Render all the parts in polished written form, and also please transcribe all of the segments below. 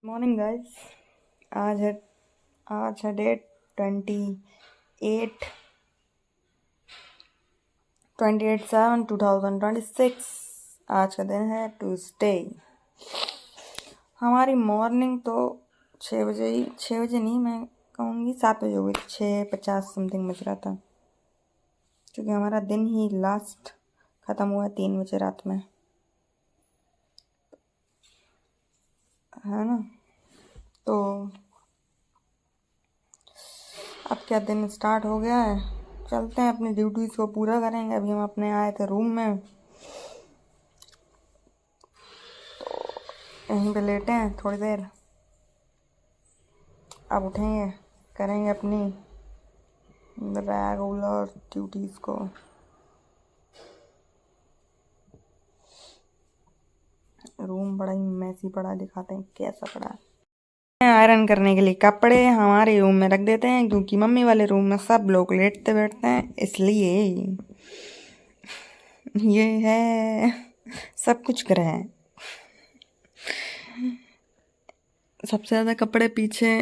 Morning guys. आज है आज है डेट 28/7/2026। आज का दिन है ट्यूसडे। हमारी मॉर्निंग तो 6 बजे ही, 6 बजे नहीं, मैं कहूँगी 7 बजे हो गई थी। 6:50 समथिंग बज रहा था, क्योंकि हमारा दिन ही लास्ट ख़त्म हुआ 3 बजे रात में, है ना। तो अब क्या, दिन स्टार्ट हो गया है, चलते हैं अपनी ड्यूटीज़ को पूरा करेंगे। अभी हम अपने आए थे रूम में, यहीं पे लेटे हैं थोड़ी देर। अब उठेंगे, करेंगे अपनी रेगुलर ड्यूटीज़ को। रूम बड़ा ही मैसी पड़ा, दिखाते हैं कैसा पड़ा है। आयरन करने के लिए कपड़े हमारे रूम में रख देते हैं, क्योंकि मम्मी वाले रूम में सब लोग लेटते बैठते हैं, इसलिए ये है सब कुछ ग्रह है। सबसे ज़्यादा कपड़े पीछे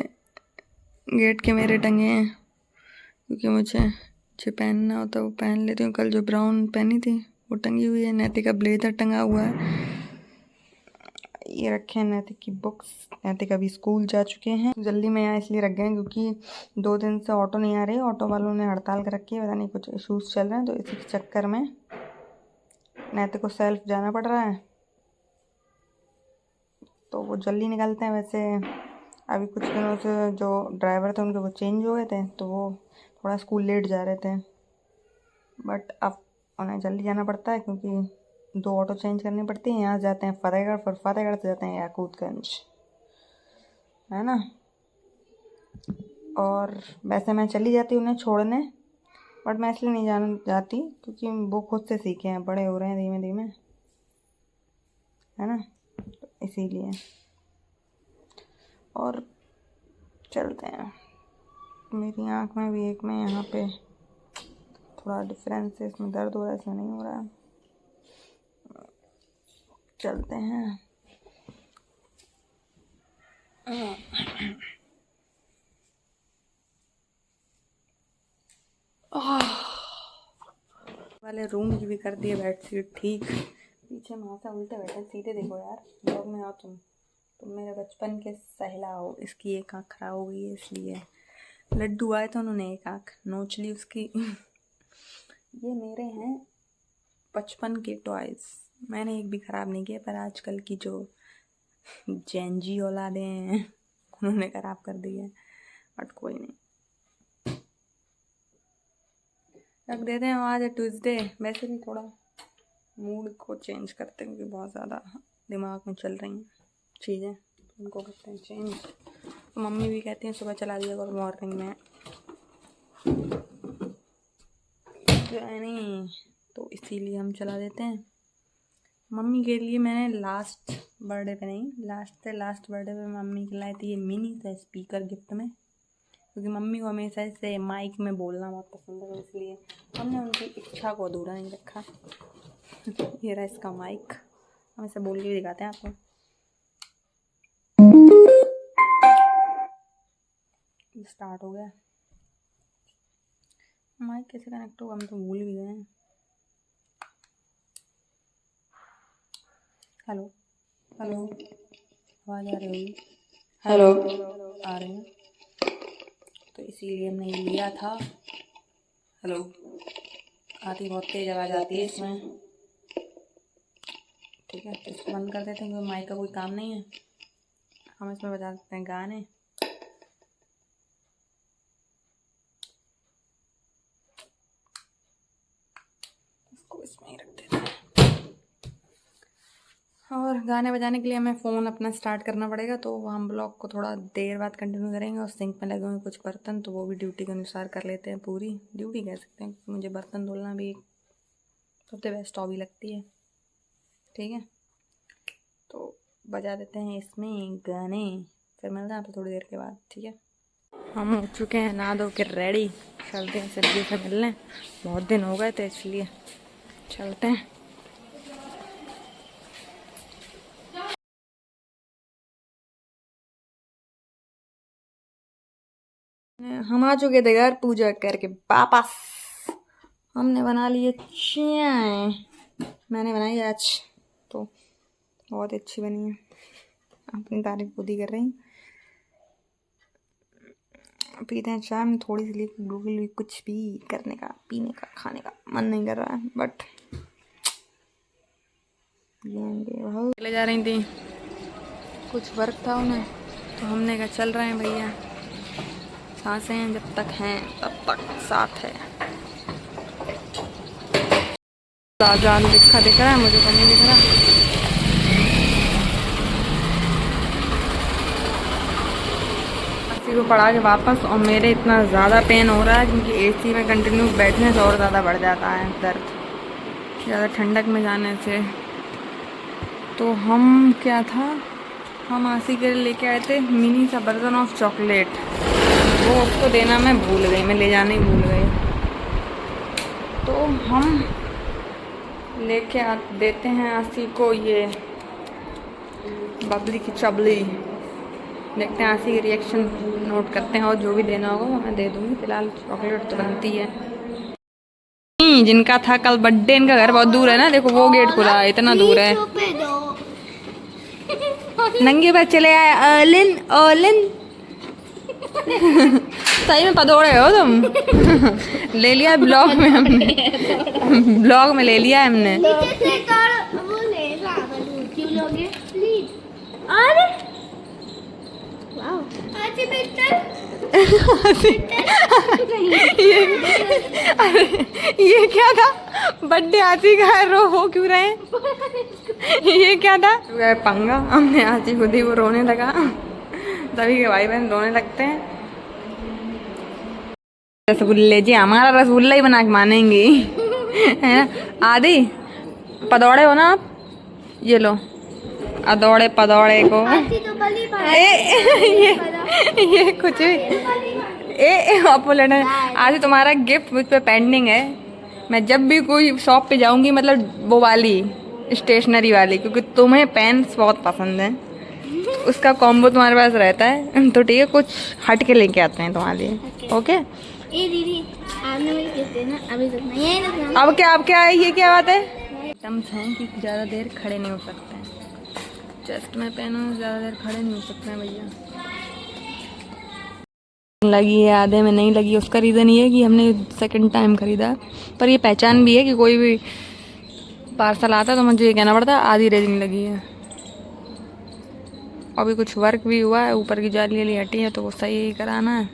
गेट के मेरे टंगे हैं, क्योंकि मुझे जो पहनना होता है वो पहन लेती हूँ। कल जो ब्राउन पहनी थी वो टंगी हुई है। नैतिक का ब्लेजर टंगा हुआ है। ये रखे हैं नैतिक की बुक्स। नैतिक अभी स्कूल जा चुके हैं। जल्दी में यहाँ इसलिए रख गए हैं क्योंकि 2 दिन से ऑटो नहीं आ रही। ऑटो वालों ने हड़ताल कर रखी है, पता नहीं कुछ इशूज़ चल रहे हैं, तो इसी के चक्कर में नैतिक को सेल्फ जाना पड़ रहा है, तो वो जल्दी निकलते हैं। वैसे अभी कुछ दिनों से जो ड्राइवर थे उनके वो चेंज हो गए थे, तो वो थोड़ा स्कूल लेट जा रहे थे, बट अब उन्हें जल्दी जाना पड़ता है क्योंकि 2 ऑटो चेंज करनी पड़ती है। यहाँ से जाते हैं फतेहगढ़, फिर फतेहगढ़ से जाते हैं याकूतगंज, है ना। और वैसे मैं चली जाती उन्हें छोड़ने, बट मैं इसलिए नहीं जाती क्योंकि वो खुद से सीखे हैं, बड़े हो रहे हैं धीमे धीमे, है ना, तो इसीलिए। और चलते हैं। मेरी आँख में भी एक में यहाँ पे थोड़ा डिफरेंस है, इसमें दर्द हो रहा है, इसमें नहीं हो रहा है। चलते हैं। वाले रूम की भी कर दिए बेडशीट ठीक। पीछे मासा उल्टे बैठे, सीधे देखो यार, ब्लॉग में आओ तुम मेरे बचपन के सहला हो। इसकी एक आँख खराब हो गई है, इसलिए लड्डू आए तो उन्होंने एक आँख नोच ली उसकी। ये मेरे हैं बचपन के टॉयज, मैंने एक भी ख़राब नहीं किया, पर आजकल की जो जेंजी औलादे हैं उन्होंने ख़राब कर दी है, बट कोई नहीं, रख देते हैं। आज है ट्यूसडे, वैसे भी थोड़ा मूड को चेंज करते हैं क्योंकि बहुत ज़्यादा दिमाग में चल रही हैं चीज़ें, उनको करते हैं चेंज। तो मम्मी भी कहती हैं सुबह चला दिया करो मॉर्निंग में, तो नहीं, तो इसीलिए हम चला देते हैं। मम्मी के लिए मैंने लास्ट बर्थडे पे मम्मी के लाए थे ये मिनी सा स्पीकर गिफ्ट में, क्योंकि मम्मी को हमेशा से माइक में बोलना बहुत पसंद है, इसलिए हमने उनकी इच्छा को अधूरा नहीं रखा। ये रहा इसका माइक, हम इसे बोल के भी दिखाते हैं आपको। स्टार्ट हो गया। माइक कैसे कनेक्ट होगा हम तो भूल भी गए हैं। हेलो हेलो, आवाज़ आ रही होगी? हेलो आ रही है, तो इसीलिए हमने ये लिया था। हेलो आती बहुत तेज आवाज़ आती है इसमें, ठीक है। तो इसको बंद कर देते हैं क्योंकि माइक का कोई काम नहीं है। हम इसमें बजा सकते हैं गाने। इसको इसमें ही रख देते हैं। और गाने बजाने के लिए हमें फ़ोन अपना स्टार्ट करना पड़ेगा, तो हम ब्लॉग को थोड़ा देर बाद कंटिन्यू करेंगे। और सिंक में लगे हुए कुछ बर्तन, तो वो भी ड्यूटी के अनुसार कर लेते हैं, पूरी ड्यूटी कह सकते हैं, मुझे बर्तन धुलना भी सबसे बेस्ट हॉबी लगती है, ठीक है। तो बजा देते हैं इसमें गाने, फिर मिलते हैं आपको थोड़ी देर के बाद, ठीक है। हम हो चुके हैं नहा धो के रेडी, चलते हैं सब्जी से मिलने, बहुत दिन हो गए थे इसलिए चलते हैं। हम आ चुके थे घर पूजा करके वापस। हमने बना लिए चाय, मैंने बनाई आज, तो बहुत अच्छी बनी है। अपनी तारीफ खुद ही कर रही। पीते हैं चाय में थोड़ी सी बिल्कुल कुछ भी करने का, पीने का, खाने का मन नहीं कर रहा है, बट चले जा रही थी, कुछ वर्क था उन्हें, तो हमने कहा चल रहे हैं भैया, सांसें हैं जब तक हैं तब तक साथ है। जान दिख रहा है मुझे, तो नहीं दिख रहा। किसी को पढ़ा के वापस, और मेरे इतना ज़्यादा पेन हो रहा है क्योंकि एसी में कंटिन्यू बैठने से और ज़्यादा बढ़ जाता है दर्द, ज़्यादा ठंडक में जाने से। तो हम क्या था, हम आसी के लिए लेके आए थे मिनी सा वर्जन ऑफ चॉकलेट, वो उसको देना मैं भूल गई, मैं ले जाना ही भूल गई। तो हम लेके देते हैं आसी को ये बबली की चबली, देखते हैं आसी की रिएक्शन नोट करते हैं, और जो भी देना होगा वो मैं दे दूँगी। फिलहाल चॉकलेट तो बनती है। जिनका था कल बर्थडे, इनका घर बहुत दूर है ना, देखो वो गेट खुला है, इतना दूर है। नंगे पैर चले आए अर्लिन अर्लिन। सही में पदोड़े हो तुम। ले लिया ब्लॉग में हमने, ब्लॉग में ले लिया हमने। ये क्या था, बर्थडे आती का रो हो क्यों रहे हैं? ये क्या था पंगा, हमने आती खुद ही वो रोने लगा, तभी के भाई बहन रोने लगते हैं। रसगुल्ले जी, हमारा रसगुल्ला ही बना के मानेंगे, है ना। आदि पदौड़े हो ना आप, ये लो अदौड़े पदौड़े को। ये कुछ आज तुम्हारा गिफ्ट मुझ पे पेंडिंग है। मैं जब भी कोई शॉप पे जाऊंगी, मतलब वो वाली स्टेशनरी वाली, क्योंकि तुम्हें पेन्स बहुत पसंद है, उसका कॉम्बो तुम्हारे पास रहता है, तो ठीक है, कुछ हट के लेके आते हैं तुम्हारे लिए। ओके दीदी, आपने मुझे गिफ्ट देना, अभी तक नहीं है ना। अब क्या है, ये क्या बात है? टम्स हैं कि ज़्यादा देर खड़े नहीं हो सकते हैं, चेस्ट में पहनो, ज़्यादा देर खड़े नहीं हो सकते हैं भैया। लगी है आधे में नहीं लगी, उसका रीज़न ये है कि हमने सेकंड टाइम ख़रीदा, पर ये पहचान भी है कि कोई भी पार्सल आता तो मुझे ये कहना पड़ता आधी रेजिंग लगी है। अभी कुछ वर्क भी हुआ है, ऊपर की जाली वाली हटी है, तो वो सही ही कराना है।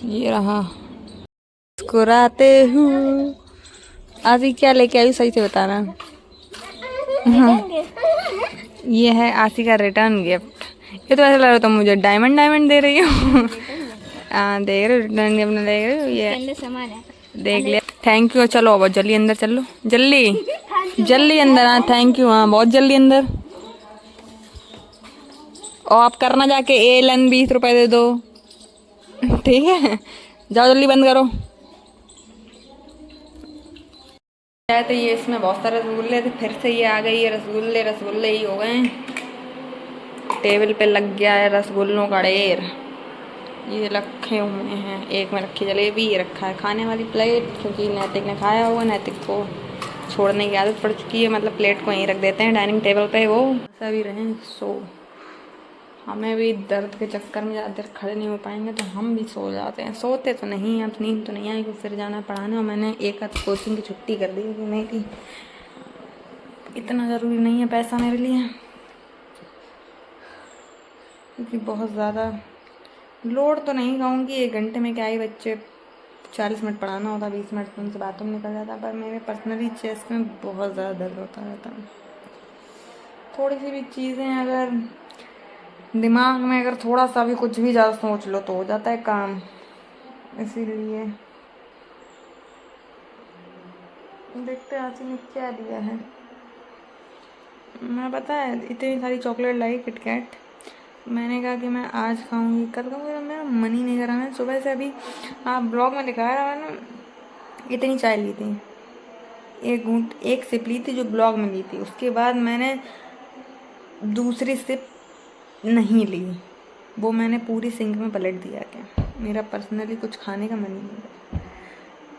ये रहा मुस्कुराते हूँ। आसी क्या लेके आई, सही से बताना। ये है आसी का रिटर्न गिफ्ट। ये तो ऐसा लग रहा था मुझे डायमंड दे रही हो। देख रहे हो रिटर्न गिफ्ट, देख रहे हो, ये देख लिया। Thank you. चलो अब जल्दी अंदर चलो, जल्दी अंदर। हाँ थैंक यू, हाँ बहुत जल्दी अंदर। और आप करना जाके एलन 20 रुपए दे दो, ठीक है, जाओ जल्दी बंद करो। तो ये इसमें बहुत सारे रसगुल्ले थे, फिर से ये आ गई है, रसगुल्ले ही हो गए। टेबल पे लग गया है रसगुल्लों का ढेर, ये रखे हुए हैं। एक में रखी जलेबी, ये रखा है खाने वाली प्लेट, क्योंकि नैतिक ने खाया हुआ, नैतिक को छोड़ने की आदत पड़ चुकी है, मतलब प्लेट को यहीं रख देते हैं डाइनिंग टेबल पे। वो सभी रहें, सो हमें भी दर्द के चक्कर में ज़्यादा देर खड़े नहीं हो पाएंगे, तो हम भी सो जाते हैं। सोते तो नहीं हैं, अब नींद तो नहीं आएगी, फिर जाना पढ़ाने। और मैंने एक आध कोचिंग की छुट्टी कर दी, क्योंकि मेरी इतना ज़रूरी नहीं है पैसा मेरे लिए, क्योंकि बहुत ज़्यादा लोड तो नहीं कहूँगी। 1 घंटे में क्या ही बच्चे 40 मिनट पढ़ाना होता, 20 मिनट उनसे बातों में निकल जाता, पर मेरे पर्सनली चेस्ट में बहुत ज़्यादा दर्द होता रहता है। थोड़ी सी भी चीज़ें अगर दिमाग में, अगर थोड़ा सा भी कुछ भी ज़्यादा सोच लो तो हो जाता है काम, इसीलिए देखते आसी ने क्या दिया है। मैं पता है इतनी सारी चॉकलेट लाई किटकैट, मैंने कहा कि मैं आज खाऊंगी, कल खाऊंगी, मेरा मन ही नहीं करा। मैं सुबह से अभी आप ब्लॉग में दिखाया रहा, मैंने इतनी चाय ली थी, एक सिप ली थी जो ब्लॉग में ली थी, उसके बाद मैंने दूसरी सिप नहीं ली, वो मैंने पूरी सिंक में पलट दिया क्या। मेरा पर्सनली कुछ खाने का मन ही नहीं है।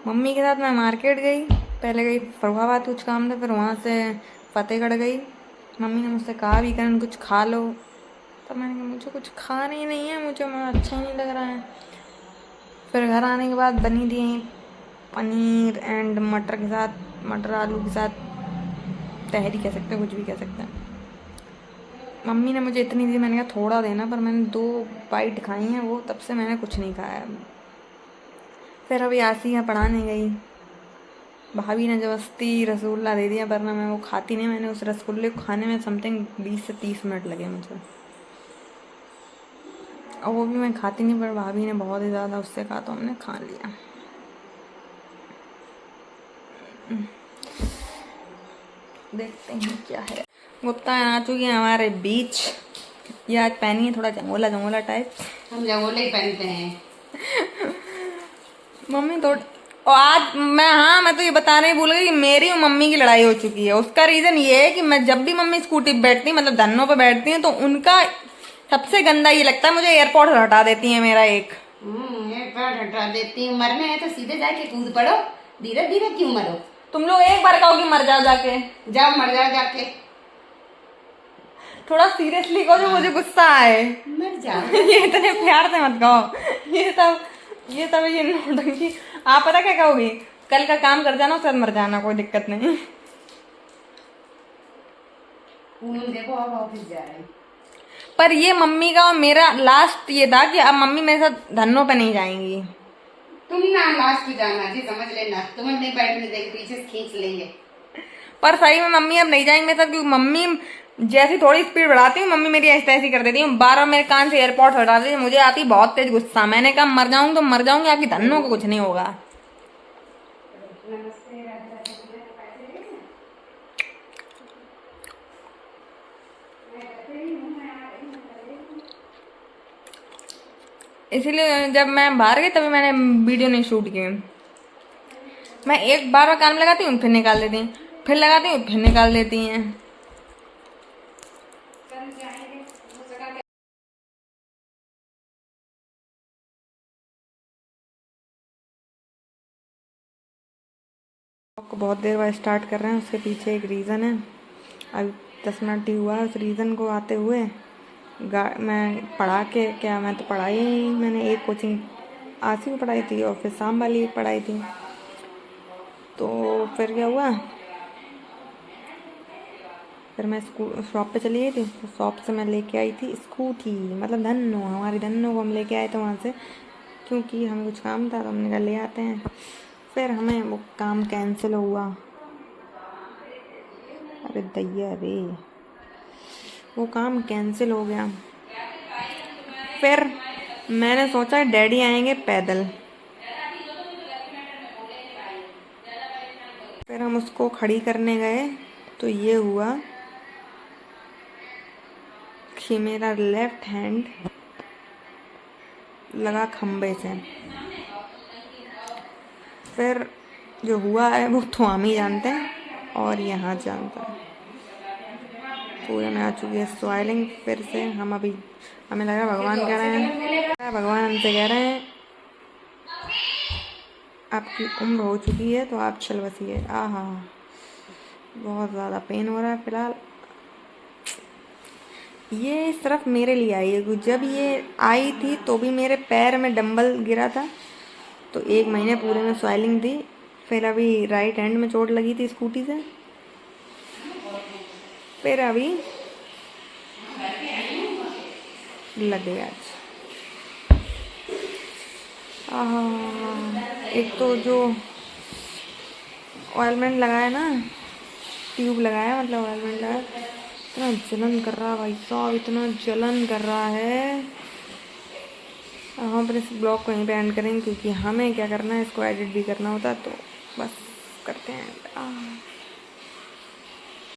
मम्मी के साथ मैं मार्केट गई, पहले गई फरुखाबाद, कुछ काम था, फिर वहाँ से फतेहगढ़ गई। मम्मी ने मुझसे कहा भी करण कुछ खा लो, तब मैंने कहा मुझे कुछ खाना ही नहीं है, मुझे अच्छा ही नहीं लग रहा है। फिर घर आने के बाद बनी थी पनीर एंड मटर के साथ, मटर आलू के साथ तहरी कह सकते हैं, कुछ भी कह सकते हैं। मम्मी ने मुझे इतनी दी, मैंने कहा थोड़ा देना, पर मैंने 2 बाइट खाई हैं वो, तब से मैंने कुछ नहीं खाया। फिर अभी आसिया पढ़ाने गई, भाभी ने जबरदस्ती रसगुल्ला दे दिया, वरना मैं वो खाती नहीं। मैंने उस रसगुल्ले को खाने में समथिंग 20 से 30 मिनट लगे मुझे, और वो भी मैं खाती नहीं, पर भाभी ने बहुत ही ज़्यादा उससे कहा तो हमने खा लिया। देखते हैं क्या है। गुप्ता आ चुकी है हमारे बीच। ये आज पहनी है थोड़ा जंगोला जंगोला टाइप। हम जंगोले ही पहनते हैं। मम्मी तो और आज मैं तो ये बताने ही भूल गई कि मेरी और मम्मी की लड़ाई हो चुकी है। उसका रीजन ये है कि मैं जब भी मम्मी स्कूटी पे बैठती है, मतलब धन्नों पे बैठती है, तो उनका सबसे गंदा ये लगता है मुझे, एयरपोर्ट हटा देती है मेरा एक। एयरपोर्ट हटा देती हूँ। मरने है तो सीधे जाके कूद पड़ो, धीरे धीरे क्यों मरो। तुम लोग एक बार कहो कि मर जाओ जाके, जाओ मर जाओ जाके। थोड़ा सीरियसली कहो जो मुझे गुस्सा आए। मर जाओ। ये इतने प्यार से मत कहो, ये तब ये नौटंकी। आप पता क्या कहोगी, कल का काम कर जाना, उसके बाद मर जाना, कोई दिक्कत नहीं। देखो अब ऑफिस जा रहे हैं। पर ये मम्मी का और मेरा लास्ट ये था कि अब मम्मी मेरे साथ धन्नों पे नहीं जाएंगी। तुम ना लास्ट पे जाना जी, समझ लेना। तुम्हें नहीं बैठने देंगे, पीछे से खींच लेंगे। पर सही में मम्मी अब नहीं जाएंगे मेरे साथ, क्योंकि मम्मी जैसी थोड़ी स्पीड बढ़ाती हूँ, मम्मी मेरी ऐसी ऐसी कर देती है, 12 मेरे कान से एयरपोर्ट हटा देती है। मुझे आती बहुत तेज गुस्सा। मैंने कहा मर जाऊंगी तो मर जाऊंगी, आपकी धन्नों को कुछ नहीं होगा। इसीलिए जब मैं बाहर गई तभी मैंने वीडियो नहीं शूट की। मैं एक बार कान में लगाती हूँ, फिर निकाल देती हूँ, फिर लगाती हूँ, फिर निकाल देती हैं। को बहुत देर बाद स्टार्ट कर रहे हैं, उसके पीछे एक रीज़न है। अभी 10 मिनट ही हुआ है उस रीज़न को आते हुए। मैं पढ़ा के क्या, मैं तो पढ़ाई ही, मैंने एक कोचिंग आसी को पढ़ाई थी और फिर शाम वाली एक पढ़ाई थी। तो फिर क्या हुआ, फिर मैं शॉप पे चली गई थी, तो शॉप से मैं लेके आई थी स्कूटी, मतलब धन्नो, हमारी धन्नो को हम लेके आए थे वहाँ से, क्योंकि हमें कुछ काम था तो हमने कहा ले आते हैं। फिर हमें वो काम कैंसिल हुआ। अरे दैया रे, वो काम कैंसिल हो गया। फिर मैंने सोचा डैडी आएंगे पैदल, फिर हम उसको खड़ी करने गए तो ये हुआ कि मेरा लेफ्ट हैंड लगा खम्बे से। फिर जो हुआ है वो तो हम ही जानते हैं और यहाँ जानता है। पूरे में आ चुकी है स्वेलिंग फिर से। हम अभी हमें लग रहा है भगवान कह रहे हैं, भगवान हमसे कह रहे हैं आपकी उम्र हो चुकी है तो आप चल बसिए। आहा, बहुत ज़्यादा पेन हो रहा है फिलहाल। ये सिर्फ मेरे लिए आई है, जब ये आई थी तो भी मेरे पैर में डंबल गिरा था तो 1 महीने पूरे में स्वेलिंग थी। फिर अभी राइट हैंड में चोट लगी थी स्कूटी से, फिर अभी लग गया आज। एक तो जो ऑयलमेंट लगाया ना, ट्यूब लगाया, मतलब ऑयलमेंट लगाया, इतना जलन कर रहा है भाई साहब, इतना जलन कर रहा है। हम पर इस ब्लॉग को यहीं पे एंड करेंगे, क्योंकि हमें क्या करना है, इसको एडिट भी करना होता है, तो बस करते हैं।